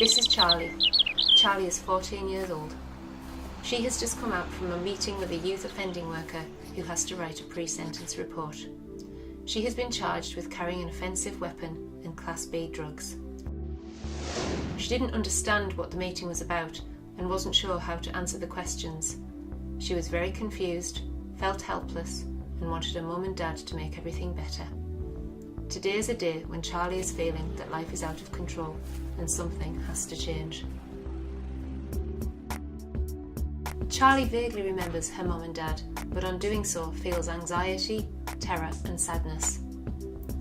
This is Charlie. Charlie is 14 years old. She has just come out from a meeting with a youth offending worker who has to write a pre-sentence report. She has been charged with carrying an offensive weapon and Class B drugs. She didn't understand what the meeting was about and wasn't sure how to answer the questions. She was very confused, felt helpless, and wanted her mum and dad to make everything better. Today is a day when Charlie is feeling that life is out of control and something has to change. Charlie vaguely remembers her mum and dad, but on doing so feels anxiety, terror and sadness.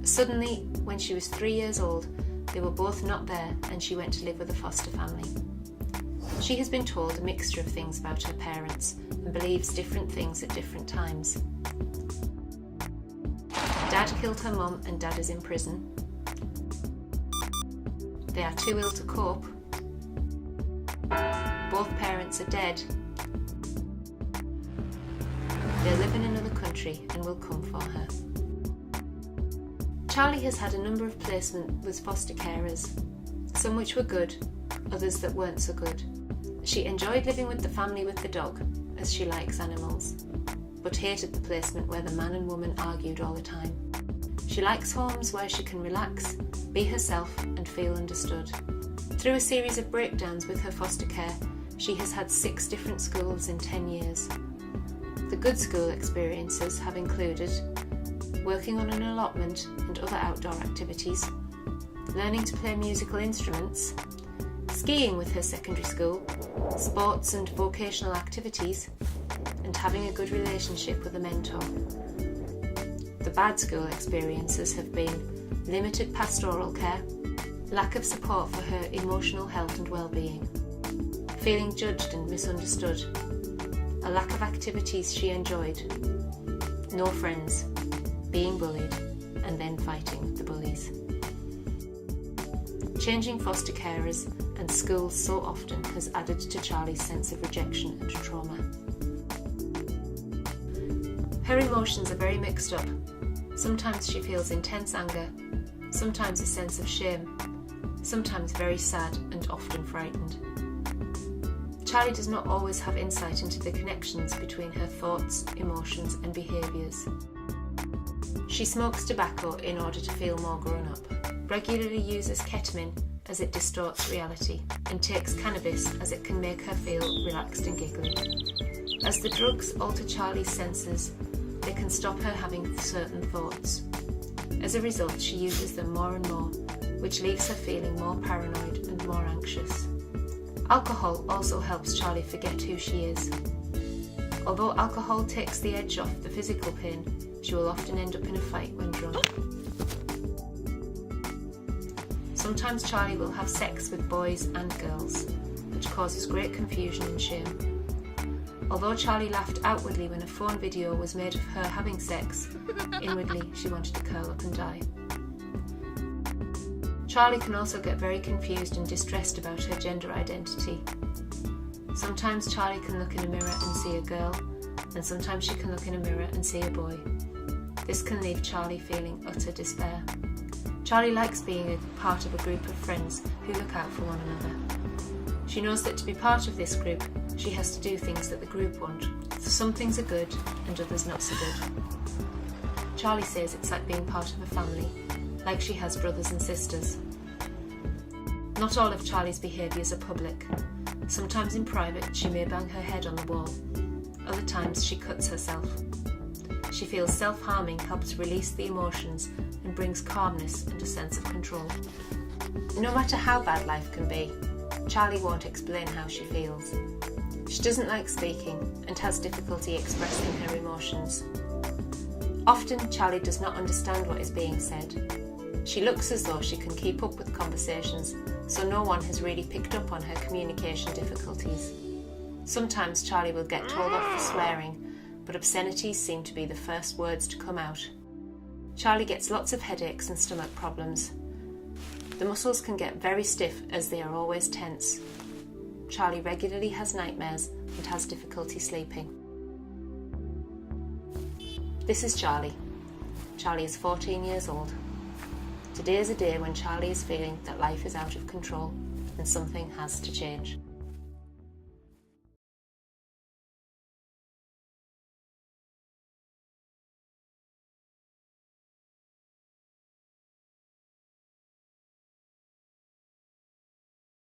Suddenly, when she was 3 years old, they were both not there and she went to live with a foster family. She has been told a mixture of things about her parents and believes different things at different times. Dad killed her mum and Dad is in prison. They are too ill to cope. Both parents are dead. They live in another country and will come for her. Charlie has had a number of placements with foster carers, some which were good, others that weren't so good. She enjoyed living with the family with the dog, as she likes animals, but hated the placement where the man and woman argued all the time. She likes homes where she can relax, be herself and feel understood. Through a series of breakdowns with her foster care, she has had 6 different schools in 10 years. The good school experiences have included working on an allotment and other outdoor activities, learning to play musical instruments, skiing with her secondary school, sports and vocational activities, and having a good relationship with a mentor. The bad school experiences have been limited pastoral care, lack of support for her emotional health and well-being, feeling judged and misunderstood, a lack of activities she enjoyed, no friends, being bullied, and then fighting the bullies. Changing foster carers and schools so often has added to Charlie's sense of rejection and trauma. Her emotions are very mixed up. Sometimes she feels intense anger, sometimes a sense of shame, sometimes very sad and often frightened. Charlie does not always have insight into the connections between her thoughts, emotions and behaviours. She smokes tobacco in order to feel more grown up, regularly uses ketamine as it distorts reality, and takes cannabis as it can make her feel relaxed and giggly. As the drugs alter Charlie's senses, they can stop her having certain thoughts. As a result, she uses them more and more, which leaves her feeling more paranoid and more anxious. Alcohol also helps Charlie forget who she is. Although alcohol takes the edge off the physical pain, she will often end up in a fight when drunk. Sometimes Charlie will have sex with boys and girls, which causes great confusion and shame. Although Charlie laughed outwardly when a phone video was made of her having sex, inwardly she wanted to curl up and die. Charlie can also get very confused and distressed about her gender identity. Sometimes Charlie can look in a mirror and see a girl, and sometimes she can look in a mirror and see a boy. This can leave Charlie feeling utter despair. Charlie likes being a part of a group of friends who look out for one another. She knows that to be part of this group, she has to do things that the group want. So some things are good and others not so good. Charlie says it's like being part of a family, like she has brothers and sisters. Not all of Charlie's behaviours are public. Sometimes in private she may bang her head on the wall. Other times she cuts herself. She feels self-harming helps release the emotions and brings calmness and a sense of control. No matter how bad life can be, Charlie won't explain how she feels. She doesn't like speaking and has difficulty expressing her emotions. Often Charlie does not understand what is being said. She looks as though she can keep up with conversations, so no one has really picked up on her communication difficulties. Sometimes Charlie will get told off for swearing, but obscenities seem to be the first words to come out. Charlie gets lots of headaches and stomach problems. The muscles can get very stiff as they are always tense. Charlie regularly has nightmares and has difficulty sleeping. This is Charlie. Charlie is 14 years old. Today is a day when Charlie is feeling that life is out of control and something has to change.